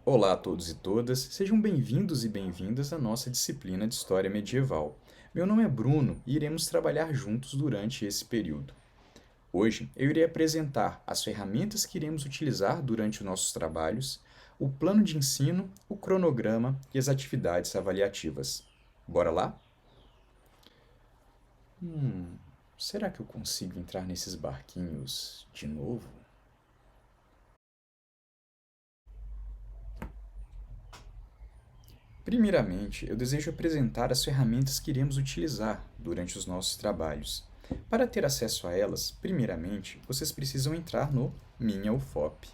Olá a todos e todas, sejam bem-vindos e bem-vindas à nossa disciplina de História Medieval. Meu nome é Bruno e iremos trabalhar juntos durante esse período. Hoje eu irei apresentar as ferramentas que iremos utilizar durante os nossos trabalhos, o plano de ensino, o cronograma e as atividades avaliativas. Bora lá? Será que eu consigo entrar nesses barquinhos de novo? Primeiramente, eu desejo apresentar as ferramentas que iremos utilizar durante os nossos trabalhos. Para ter acesso a elas, primeiramente, vocês precisam entrar no Minha UFOP.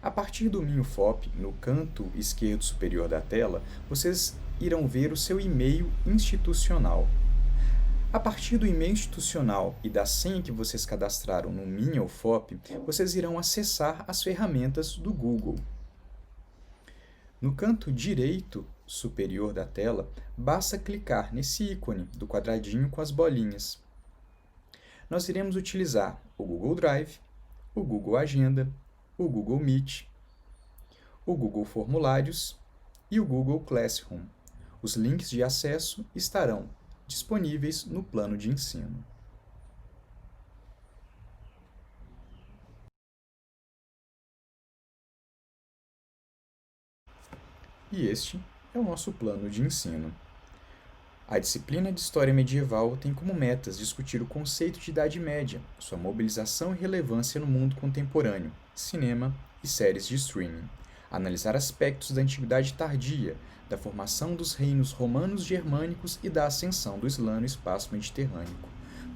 A partir do Minha UFOP, no canto esquerdo superior da tela, vocês irão ver o seu e-mail institucional. A partir do e-mail institucional e da senha que vocês cadastraram no Minha UFOP, vocês irão acessar as ferramentas do Google. No canto direito superior da tela, basta clicar nesse ícone do quadradinho com as bolinhas. Nós iremos utilizar o Google Drive, o Google Agenda, o Google Meet, o Google Formulários e o Google Classroom. Os links de acesso estarão disponíveis no plano de ensino. E este é o nosso plano de ensino. A disciplina de História Medieval tem como metas discutir o conceito de Idade Média, sua mobilização e relevância no mundo contemporâneo, cinema e séries de streaming, analisar aspectos da Antiguidade Tardia, da formação dos reinos romanos germânicos e da ascensão do Islã no espaço mediterrâneo,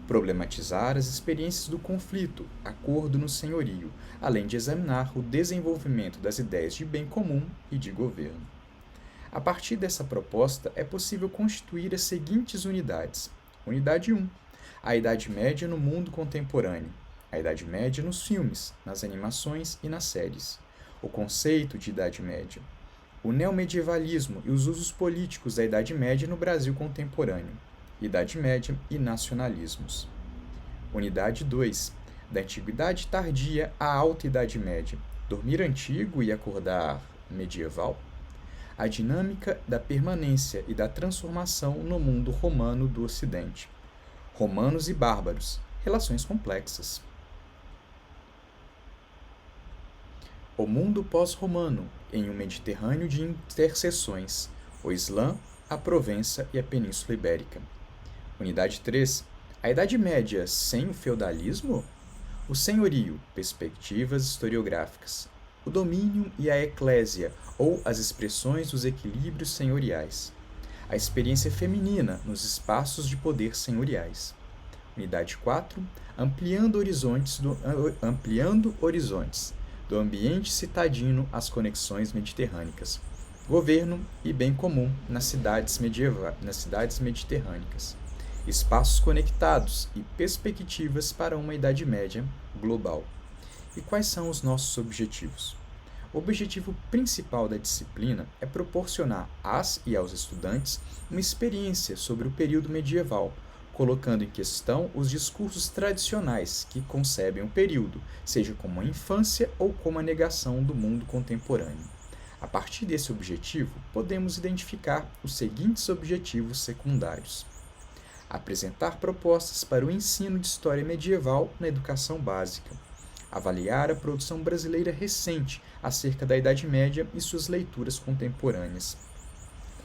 problematizar as experiências do conflito, acordo no senhorio, além de examinar o desenvolvimento das ideias de bem comum e de governo. A partir dessa proposta, é possível constituir as seguintes unidades. Unidade 1. A Idade Média no mundo contemporâneo. A Idade Média nos filmes, nas animações e nas séries. O conceito de Idade Média. O neomedievalismo e os usos políticos da Idade Média no Brasil contemporâneo. Idade Média e nacionalismos. Unidade 2. Da Antiguidade Tardia à Alta Idade Média. Dormir antigo e acordar medieval. A dinâmica da permanência e da transformação no mundo romano do Ocidente. Romanos e bárbaros, relações complexas. O mundo pós-romano, em um Mediterrâneo de interseções, o Islã, a Provença e a Península Ibérica. Unidade 3. A Idade Média sem o feudalismo? O senhorio, perspectivas historiográficas. O domínio e a eclésia, ou as expressões dos equilíbrios senhoriais. A experiência feminina nos espaços de poder senhoriais. Unidade 4. Ampliando horizontes do ambiente citadino às conexões mediterrânicas. Governo e bem comum nas cidades mediterrânicas. Espaços conectados e perspectivas para uma Idade Média global. E quais são os nossos objetivos? O objetivo principal da disciplina é proporcionar às e aos estudantes uma experiência sobre o período medieval, colocando em questão os discursos tradicionais que concebem o período, seja como a infância ou como a negação do mundo contemporâneo. A partir desse objetivo, podemos identificar os seguintes objetivos secundários: apresentar propostas para o ensino de história medieval na educação básica, avaliar a produção brasileira recente acerca da Idade Média e suas leituras contemporâneas,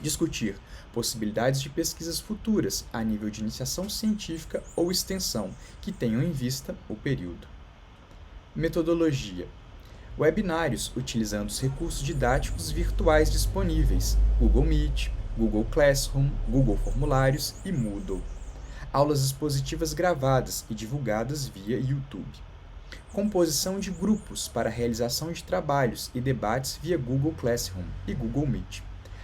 discutir possibilidades de pesquisas futuras a nível de iniciação científica ou extensão que tenham em vista o período. Metodologia: webinários utilizando os recursos didáticos virtuais disponíveis, Google Meet, Google Classroom, Google Formulários e Moodle. Aulas expositivas gravadas e divulgadas via YouTube. Composição de grupos para realização de trabalhos e debates via Google Classroom e Google Meet.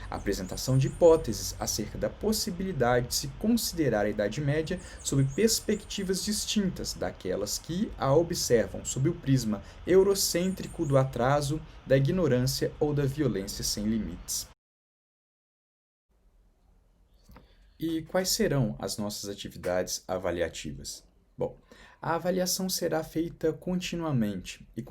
Apresentação de hipóteses acerca da possibilidade de se considerar a Idade Média sob perspectivas distintas daquelas que a observam sob o prisma eurocêntrico do atraso, da ignorância ou da violência sem limites. E quais serão as nossas atividades avaliativas? Bom, a avaliação será feita continuamente e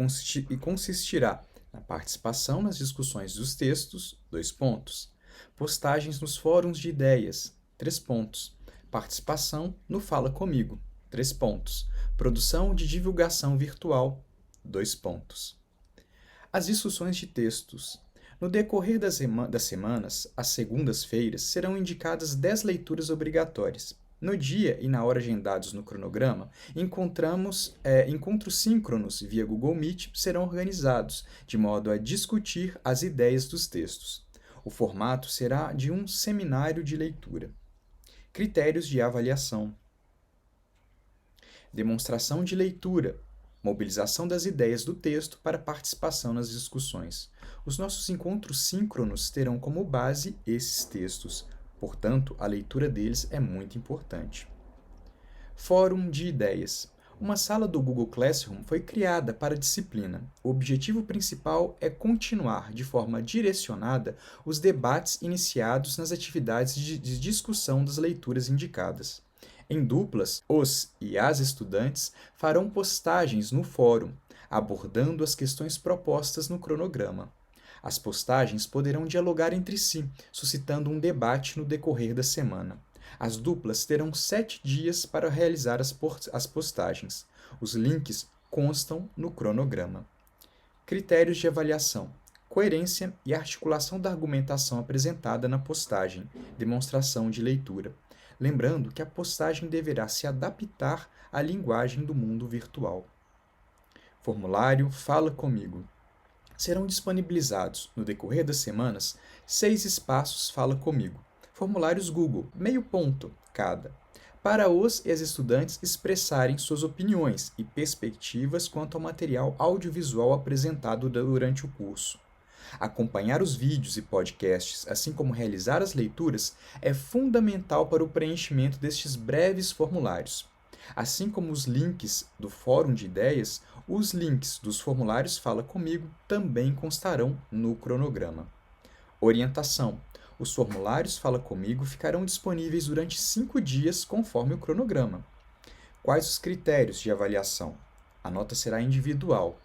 consistirá A participação nas discussões dos textos, 2 pontos. Postagens nos fóruns de ideias, 3 pontos. Participação no Fala Comigo, 3 pontos. Produção de divulgação virtual, 2 pontos. As discussões de textos. No decorrer das semanas, às segundas-feiras, serão indicadas 10 leituras obrigatórias. No dia e na hora agendados no cronograma, encontros síncronos via Google Meet serão organizados, de modo a discutir as ideias dos textos. O formato será de um seminário de leitura. Critérios de avaliação. Demonstração de leitura. Mobilização das ideias do texto para participação nas discussões. Os nossos encontros síncronos terão como base esses textos. Portanto, a leitura deles é muito importante. Fórum de ideias. Uma sala do Google Classroom foi criada para a disciplina. O objetivo principal é continuar, de forma direcionada, os debates iniciados nas atividades de discussão das leituras indicadas. Em duplas, os e as estudantes farão postagens no fórum, abordando as questões propostas no cronograma. As postagens poderão dialogar entre si, suscitando um debate no decorrer da semana. As duplas terão 7 dias para realizar as postagens. Os links constam no cronograma. Critérios de avaliação: coerência e articulação da argumentação apresentada na postagem, demonstração de leitura. Lembrando que a postagem deverá se adaptar à linguagem do mundo virtual. Formulário Fala Comigo. Serão disponibilizados, no decorrer das semanas, 6 espaços Fala Comigo. Formulários Google, meio ponto cada, para os e as estudantes expressarem suas opiniões e perspectivas quanto ao material audiovisual apresentado durante o curso. Acompanhar os vídeos e podcasts, assim como realizar as leituras, é fundamental para o preenchimento destes breves formulários. Assim como os links do Fórum de Ideias, os links dos formulários Fala Comigo também constarão no cronograma. Orientação: os formulários Fala Comigo ficarão disponíveis durante 5 dias, conforme o cronograma. Quais os critérios de avaliação? A nota será individual.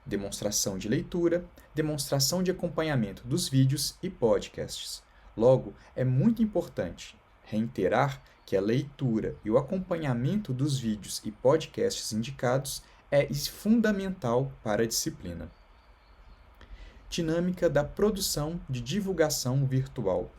Demonstração de leitura, demonstração de acompanhamento dos vídeos e podcasts. Logo, é muito importante reiterar que a leitura e o acompanhamento dos vídeos e podcasts indicados é fundamental para a disciplina. Dinâmica da produção de divulgação virtual.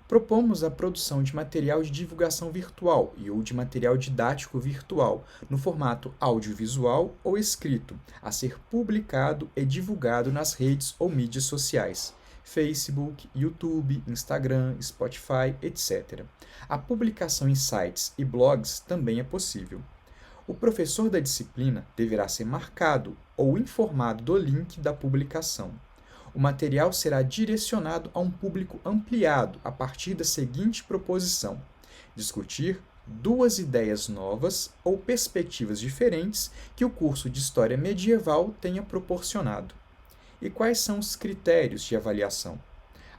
Propomos a produção de material de divulgação virtual ou de material didático virtual, no formato audiovisual ou escrito, a ser publicado e divulgado nas redes ou mídias sociais, Facebook, YouTube, Instagram, Spotify, etc. A publicação em sites e blogs também é possível. O professor da disciplina deverá ser marcado ou informado do link da publicação. O material será direcionado a um público ampliado a partir da seguinte proposição: discutir 2 ideias novas ou perspectivas diferentes que o curso de História Medieval tenha proporcionado. E quais são os critérios de avaliação?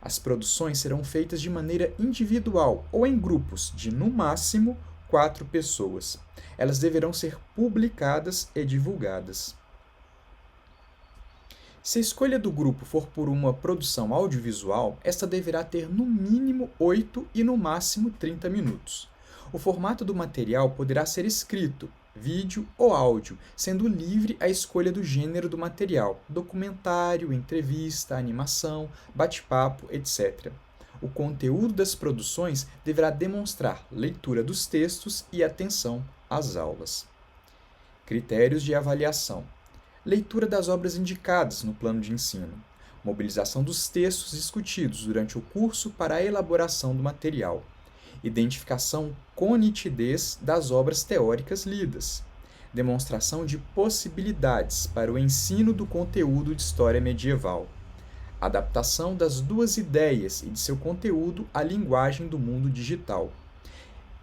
As produções serão feitas de maneira individual ou em grupos de, no máximo, 4 pessoas. Elas deverão ser publicadas e divulgadas. Se a escolha do grupo for por uma produção audiovisual, esta deverá ter no mínimo 8 e no máximo 30 minutos. O formato do material poderá ser escrito, vídeo ou áudio, sendo livre a escolha do gênero do material, documentário, entrevista, animação, bate-papo, etc. O conteúdo das produções deverá demonstrar leitura dos textos e atenção às aulas. Critérios de avaliação: leitura das obras indicadas no plano de ensino, mobilização dos textos discutidos durante o curso para a elaboração do material, identificação com nitidez das obras teóricas lidas, demonstração de possibilidades para o ensino do conteúdo de história medieval, adaptação das 2 ideias e de seu conteúdo à linguagem do mundo digital.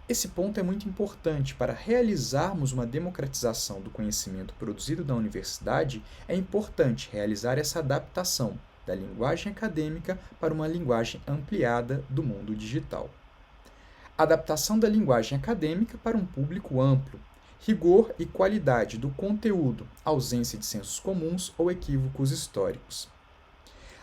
Esse ponto é muito importante. Para realizarmos uma democratização do conhecimento produzido na universidade, é importante realizar essa adaptação da linguagem acadêmica para uma linguagem ampliada do mundo digital. Adaptação da linguagem acadêmica para um público amplo, rigor e qualidade do conteúdo, ausência de sensos comuns ou equívocos históricos.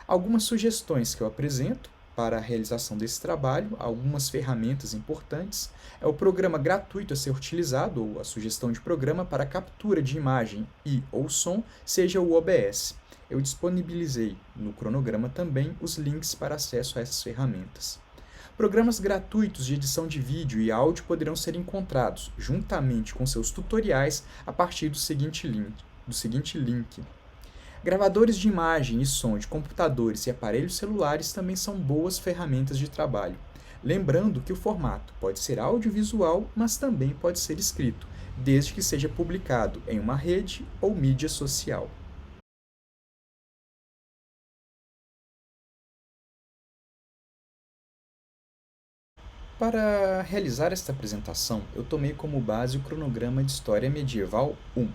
Algumas sugestões que eu apresento para a realização desse trabalho, algumas ferramentas importantes, é o programa gratuito a ser utilizado, ou a sugestão de programa para captura de imagem e ou som, seja o OBS. Eu disponibilizei no cronograma também os links para acesso a essas ferramentas. Programas gratuitos de edição de vídeo e áudio poderão ser encontrados, juntamente com seus tutoriais, a partir do seguinte link. Gravadores de imagem e som de computadores e aparelhos celulares também são boas ferramentas de trabalho. Lembrando que o formato pode ser audiovisual, mas também pode ser escrito, desde que seja publicado em uma rede ou mídia social. Para realizar esta apresentação, eu tomei como base o cronograma de História Medieval 1.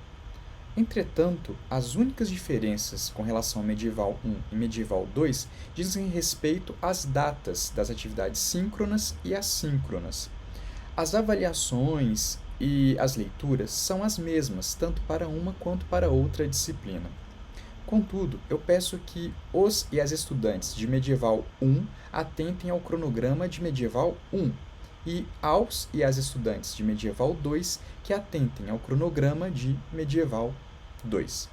Entretanto, as únicas diferenças com relação a Medieval 1 e Medieval 2 dizem respeito às datas das atividades síncronas e assíncronas. As avaliações e as leituras são as mesmas, tanto para uma quanto para outra disciplina. Contudo, eu peço que os e as estudantes de Medieval 1 atentem ao cronograma de Medieval 1 e aos e as estudantes de Medieval 2 que atentem ao cronograma de Medieval 2.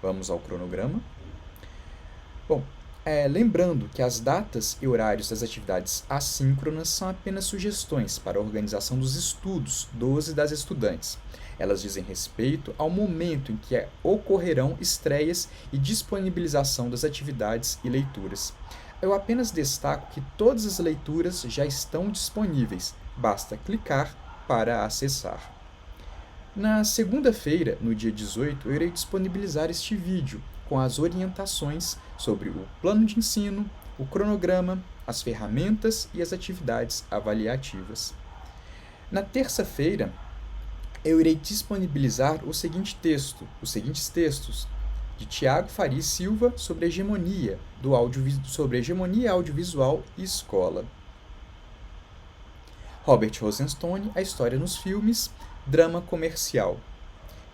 Vamos ao cronograma. Bom, lembrando que as datas e horários das atividades assíncronas são apenas sugestões para a organização dos estudos dos e das estudantes. Elas dizem respeito ao momento em que ocorrerão estreias e disponibilização das atividades e leituras. Eu apenas destaco que todas as leituras já estão disponíveis, basta clicar para acessar. Na segunda-feira, no dia 18, eu irei disponibilizar este vídeo com as orientações sobre o plano de ensino, o cronograma, as ferramentas e as atividades avaliativas. Na terça-feira, eu irei disponibilizar os seguintes textos de Tiago Faris Silva sobre a hegemonia audiovisual e escola. Robert Rosenstone, A História nos Filmes, Drama Comercial.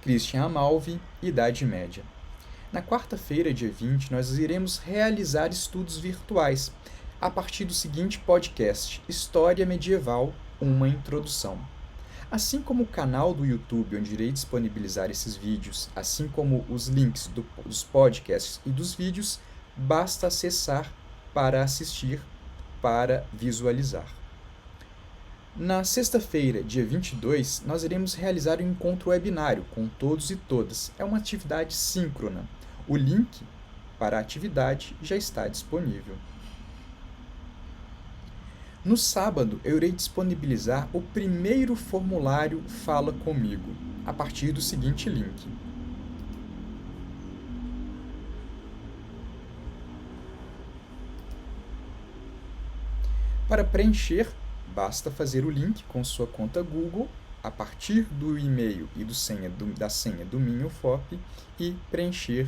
Christian Amalvi, Idade Média. Na quarta-feira, dia 20, nós iremos realizar estudos virtuais a partir do seguinte podcast, História Medieval, uma introdução. Assim como o canal do YouTube, onde irei disponibilizar esses vídeos, assim como os links dos podcasts e dos vídeos, basta acessar para assistir, para visualizar. Na sexta-feira, dia 22, nós iremos realizar um encontro webinário com todos e todas. É uma atividade síncrona. O link para a atividade já está disponível. No sábado, eu irei disponibilizar o primeiro formulário Fala Comigo, a partir do seguinte link. Para preencher, basta fazer o link com sua conta Google, a partir do e-mail e da senha do MinUFOP e preencher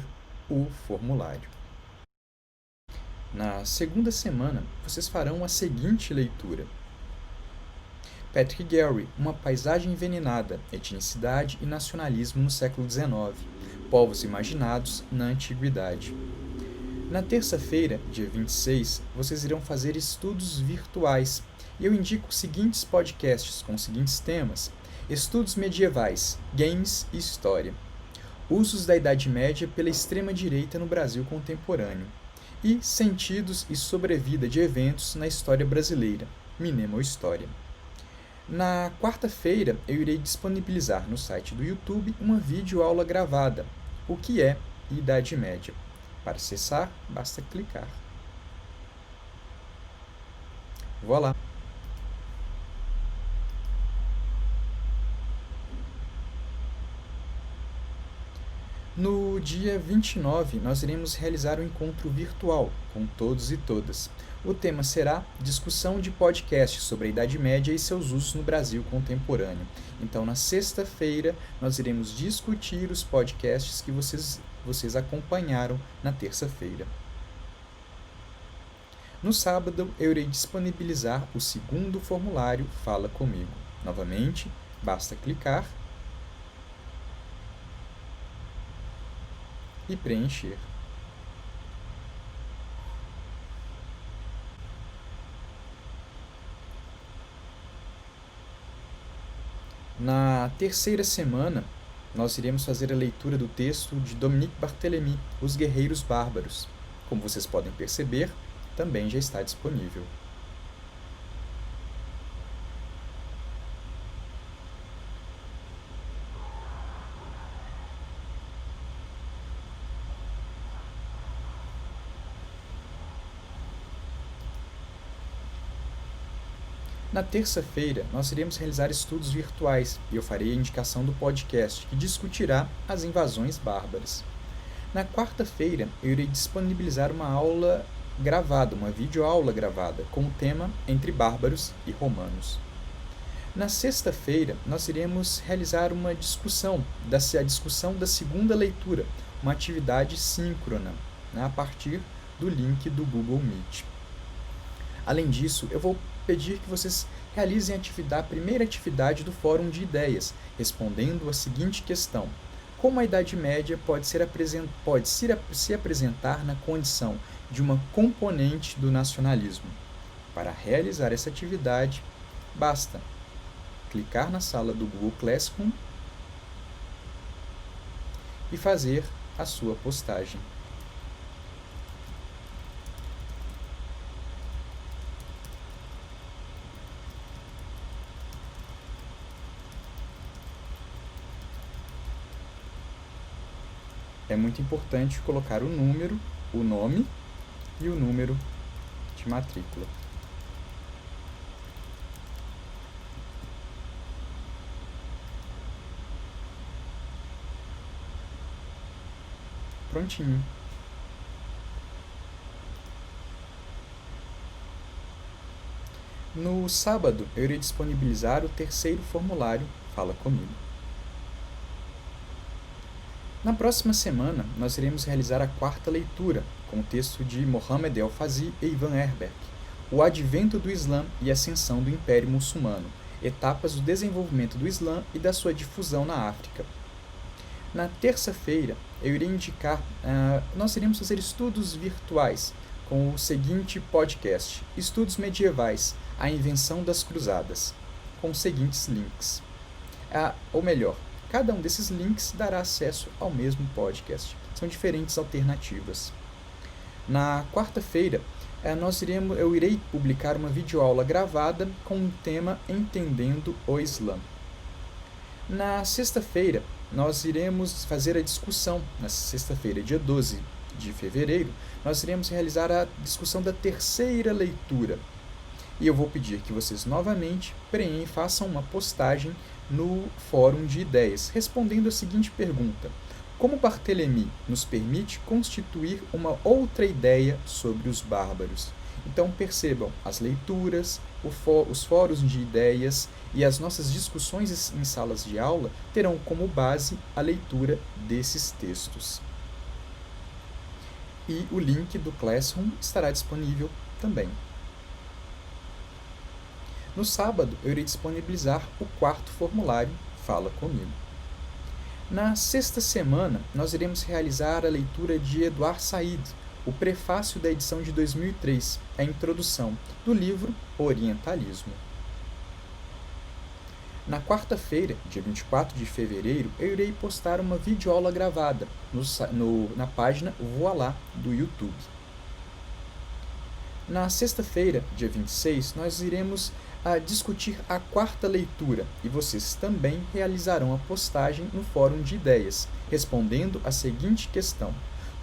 o formulário. Na segunda semana, vocês farão a seguinte leitura. Patrick Gary, Uma Paisagem Envenenada, Etnicidade e Nacionalismo no século XIX, Povos Imaginados na Antiguidade. Na terça-feira, dia 26, vocês irão fazer estudos virtuais e eu indico os seguintes podcasts com os seguintes temas: Estudos Medievais, Games e História. Usos da Idade Média pela extrema-direita no Brasil contemporâneo. E Sentidos e Sobrevida de Eventos na História Brasileira, Mnemohistória. Na quarta-feira, eu irei disponibilizar no site do YouTube uma videoaula gravada, O que é Idade Média. Para acessar, basta clicar. Voilà! No dia 29, nós iremos realizar um encontro virtual com todos e todas. O tema será Discussão de podcasts sobre a Idade Média e seus usos no Brasil contemporâneo. Então, na sexta-feira, nós iremos discutir os podcasts que vocês acompanharam na terça-feira. No sábado, eu irei disponibilizar o segundo formulário Fala Comigo. Novamente, basta clicar e preencher. Na terceira semana, nós iremos fazer a leitura do texto de Dominique Barthélemy, Os Guerreiros Bárbaros. Como vocês podem perceber, também já está disponível. Na terça-feira, nós iremos realizar estudos virtuais e eu farei a indicação do podcast, que discutirá as invasões bárbaras. Na quarta-feira, eu irei disponibilizar uma aula gravada, uma videoaula gravada, com o tema Entre Bárbaros e Romanos. Na sexta-feira, nós iremos realizar a discussão da segunda leitura, uma atividade síncrona, a partir do link do Google Meet. Além disso, eu vou pedir que vocês realizem a primeira atividade do Fórum de Ideias, respondendo a seguinte questão: como a Idade Média pode se apresentar na condição de uma componente do nacionalismo? Para realizar essa atividade, basta clicar na sala do Google Classroom e fazer a sua postagem. É muito importante colocar o número, o nome e o número de matrícula. Prontinho. No sábado, eu irei disponibilizar o terceiro formulário Fala Comigo. Na próxima semana, nós iremos realizar a quarta leitura, com o texto de Mohamed El-Fazi e Ivan Herberg, O Advento do Islã e Ascensão do Império Muçulmano, etapas do desenvolvimento do Islã e da sua difusão na África. Na terça-feira, eu irei nós iremos fazer estudos virtuais, com o seguinte podcast: Estudos Medievais, a Invenção das Cruzadas, com os seguintes links. Ou melhor, cada um desses links dará acesso ao mesmo podcast. São diferentes alternativas. Na quarta-feira, eu irei publicar uma videoaula gravada com o tema Entendendo o Islã. Na sexta-feira, nós iremos fazer a discussão. Na sexta-feira, dia 12 de fevereiro, nós iremos realizar a discussão da terceira leitura. E eu vou pedir que vocês novamente façam uma postagem no Fórum de Ideias, respondendo a seguinte pergunta: como Barthélemy nos permite constituir uma outra ideia sobre os bárbaros? Então percebam, as leituras, os fóruns de ideias e as nossas discussões em salas de aula terão como base a leitura desses textos. E o link do Classroom estará disponível também. No sábado, eu irei disponibilizar o quarto formulário Fala Comigo. Na sexta semana, nós iremos realizar a leitura de Edward Said, o prefácio da edição de 2003, a introdução do livro Orientalismo. Na quarta-feira, dia 24 de fevereiro, eu irei postar uma videoaula gravada na página Voilá do YouTube. Na sexta-feira, dia 26, nós iremos discutir a quarta leitura e vocês também realizarão a postagem no Fórum de Ideias, respondendo a seguinte questão: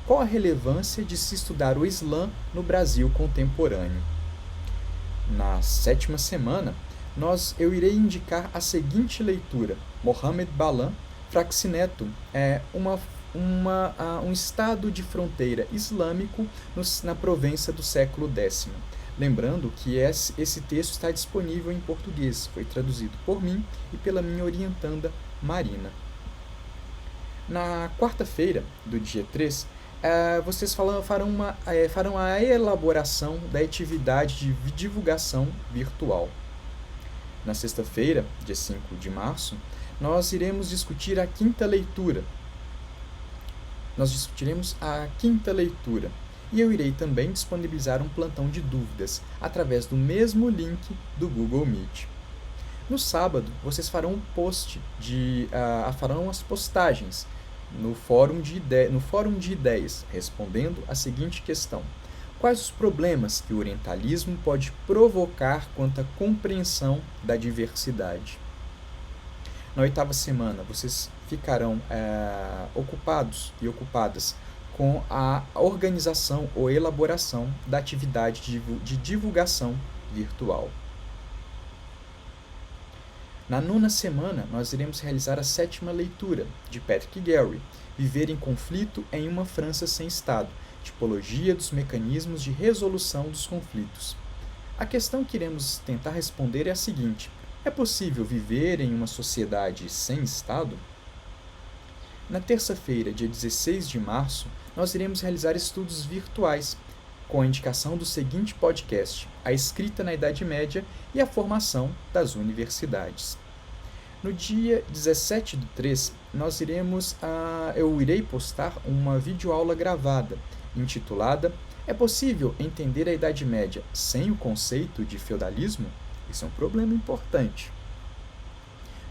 qual a relevância de se estudar o Islã no Brasil contemporâneo? Na sétima semana, eu irei indicar a seguinte leitura: Mohammed Balan, Fraxinetum, um estado de fronteira islâmico na Provença do século X. Lembrando que esse texto está disponível em português, foi traduzido por mim e pela minha orientanda Marina. Na quarta-feira, do dia 3, vocês farão a elaboração da atividade de divulgação virtual. Na sexta-feira, dia 5 de março, nós iremos discutir a quinta leitura, nós discutiremos a quinta leitura. E eu irei também disponibilizar um plantão de dúvidas através do mesmo link do Google Meet. No sábado, vocês farão farão as postagens no fórum de ideias, respondendo a seguinte questão: quais os problemas que o orientalismo pode provocar quanto à compreensão da diversidade? Na oitava semana, vocês ficarão ocupados e ocupadas com a organização ou elaboração da atividade de divulgação virtual. Na nona semana, nós iremos realizar a sétima leitura, de Patrick Gary, Viver em Conflito em uma França sem Estado, Tipologia dos Mecanismos de Resolução dos Conflitos. A questão que iremos tentar responder é a seguinte: é possível viver em uma sociedade sem Estado? Na terça-feira, dia 16 de março, nós iremos realizar estudos virtuais, com a indicação do seguinte podcast: A Escrita na Idade Média e a Formação das Universidades. No dia 17/3, eu irei postar uma videoaula gravada, intitulada É possível entender a Idade Média sem o conceito de feudalismo? Isso é um problema importante.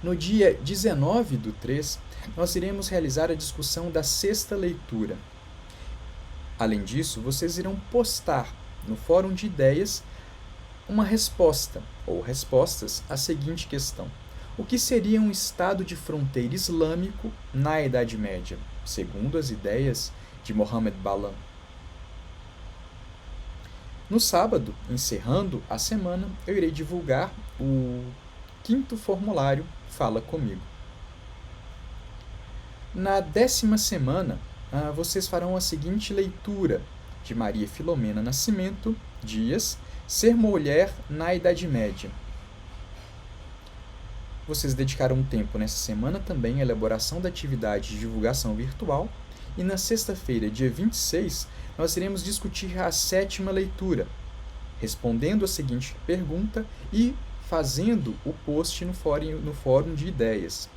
No dia 19/3, nós iremos realizar a discussão da sexta leitura. Além disso, vocês irão postar no Fórum de Ideias uma resposta, ou respostas, à seguinte questão: o que seria um estado de fronteira islâmico na Idade Média, segundo as ideias de Mohammed Balam? No sábado, encerrando a semana, eu irei divulgar o quinto formulário Fala Comigo. Na 10ª semana, vocês farão a seguinte leitura de Maria Filomena Nascimento Dias, Ser Mulher na Idade Média. Vocês dedicaram um tempo nessa semana também à elaboração da atividade de divulgação virtual, e na sexta-feira, dia 26, nós iremos discutir a sétima leitura, respondendo a seguinte pergunta e fazendo o post no fórum de ideias,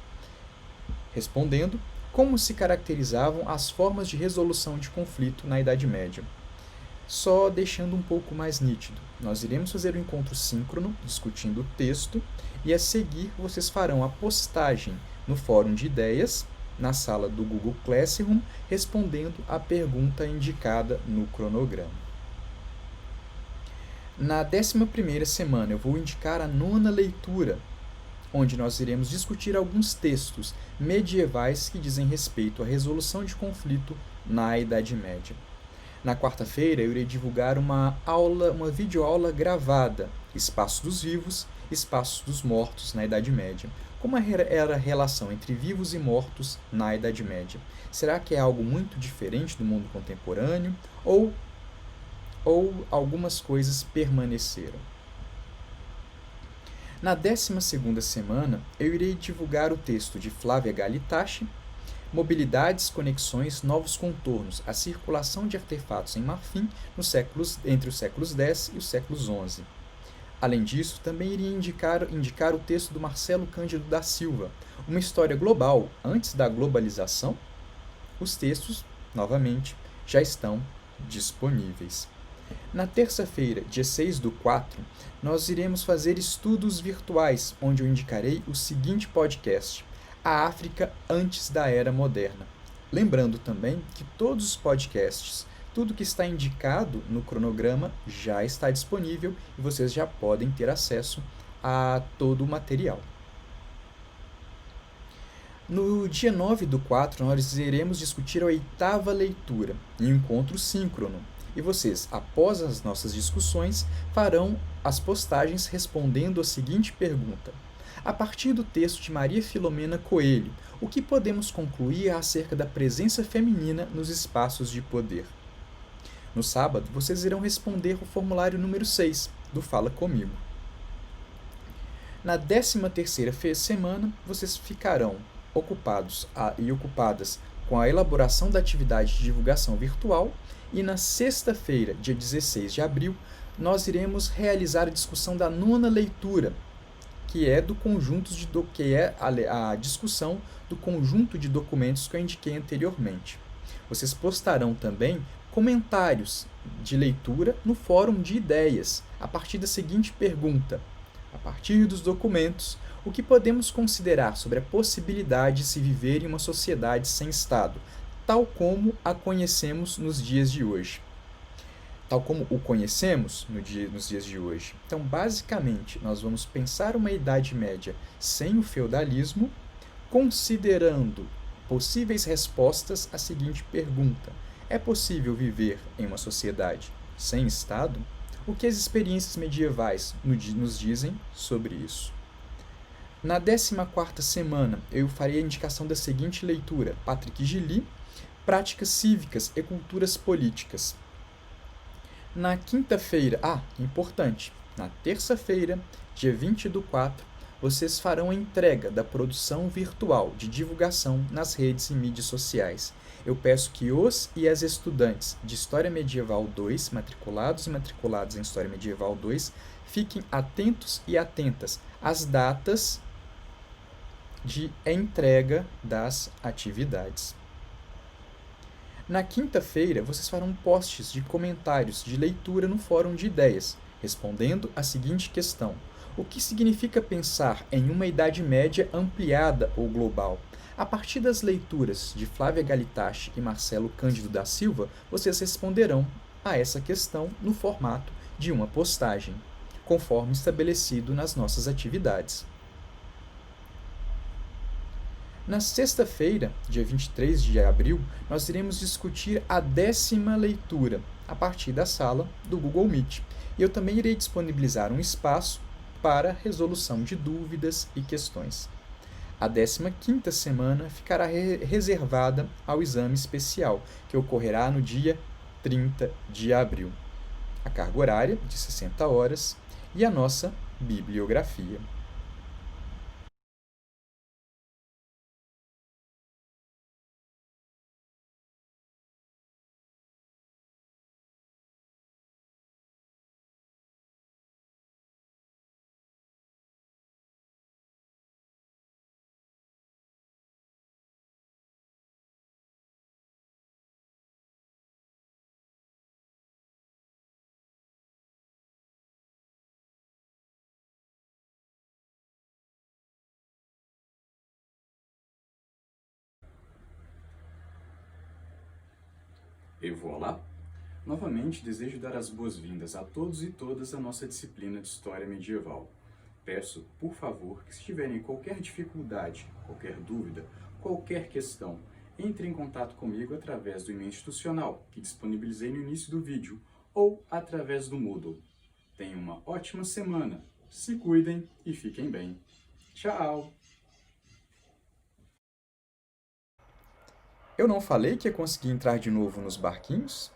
respondendo como se caracterizavam as formas de resolução de conflito na Idade Média. Só deixando um pouco mais nítido, nós iremos fazer um encontro síncrono, discutindo o texto, e a seguir vocês farão a postagem no fórum de ideias, na sala do Google Classroom, respondendo a pergunta indicada no cronograma. Na 11ª semana, eu vou indicar a nona leitura, onde nós iremos discutir alguns textos medievais que dizem respeito à resolução de conflito na Idade Média. Na quarta-feira, eu irei divulgar uma videoaula gravada, Espaço dos Vivos, Espaço dos Mortos na Idade Média. Como era a relação entre vivos e mortos na Idade Média? Será que é algo muito diferente do mundo contemporâneo ou algumas coisas permaneceram? Na 12ª semana, eu irei divulgar o texto de Flávia Galitachi, Mobilidades, Conexões, Novos Contornos, a circulação de artefatos em marfim entre os séculos X e os séculos XI. Além disso, também iria indicar o texto do Marcelo Cândido da Silva, Uma História Global antes da Globalização. Os textos, novamente, já estão disponíveis. Na terça-feira, dia 6/4, nós iremos fazer estudos virtuais, onde eu indicarei o seguinte podcast: A África antes da Era Moderna. Lembrando também que todos os podcasts, tudo que está indicado no cronograma já está disponível e vocês já podem ter acesso a todo o material. No dia 9/4, nós iremos discutir a oitava leitura, em um encontro síncrono. E vocês, após as nossas discussões, farão as postagens respondendo a seguinte pergunta: a partir do texto de Maria Filomena Coelho, o que podemos concluir acerca da presença feminina nos espaços de poder? No sábado, vocês irão responder o formulário número 6 do Fala Comigo. Na 13ª semana, vocês ficarão ocupados e ocupadas com a elaboração da atividade de divulgação virtual, e na sexta-feira, dia 16 de abril, nós iremos realizar a discussão da nona leitura, que é a discussão do conjunto de documentos que eu indiquei anteriormente. Vocês postarão também comentários de leitura no fórum de ideias, a partir da seguinte pergunta: a partir dos documentos, o que podemos considerar sobre a possibilidade de se viver em uma sociedade sem Estado, tal como a conhecemos nos dias de hoje? Tal como o conhecemos nos dias de hoje. Então, basicamente, nós vamos pensar uma Idade Média sem o feudalismo, considerando possíveis respostas à seguinte pergunta: é possível viver em uma sociedade sem Estado? O que as experiências medievais nos dizem sobre isso? Na 14ª semana, eu farei a indicação da seguinte leitura: Patrick Gili, Práticas Cívicas e Culturas Políticas. Na quinta-feira, importante, na terça-feira, dia 20/4, vocês farão a entrega da produção virtual de divulgação nas redes e mídias sociais. Eu peço que os e as estudantes de História Medieval 2, matriculados e matriculadas em História Medieval 2, fiquem atentos e atentas às datas de entrega das atividades. Na quinta-feira, vocês farão posts de comentários de leitura no fórum de ideias, respondendo a seguinte questão: o que significa pensar em uma Idade Média ampliada ou global? A partir das leituras de Flávia Galitachi e Marcelo Cândido da Silva, vocês responderão a essa questão no formato de uma postagem, conforme estabelecido nas nossas atividades. Na sexta-feira, dia 23 de abril, nós iremos discutir a 10ª leitura, a partir da sala do Google Meet. E eu também irei disponibilizar um espaço para resolução de dúvidas e questões. A 15ª semana ficará reservada ao exame especial, que ocorrerá no dia 30 de abril. A carga horária, de 60 horas, e a nossa bibliografia. Eu vou lá. Novamente, desejo dar as boas-vindas a todos e todas à nossa disciplina de História Medieval. Peço, por favor, que se tiverem qualquer dificuldade, qualquer dúvida, qualquer questão, entre em contato comigo através do e-mail institucional, que disponibilizei no início do vídeo, ou através do Moodle. Tenham uma ótima semana, se cuidem e fiquem bem. Tchau! Eu não falei que ia conseguir entrar de novo nos barquinhos?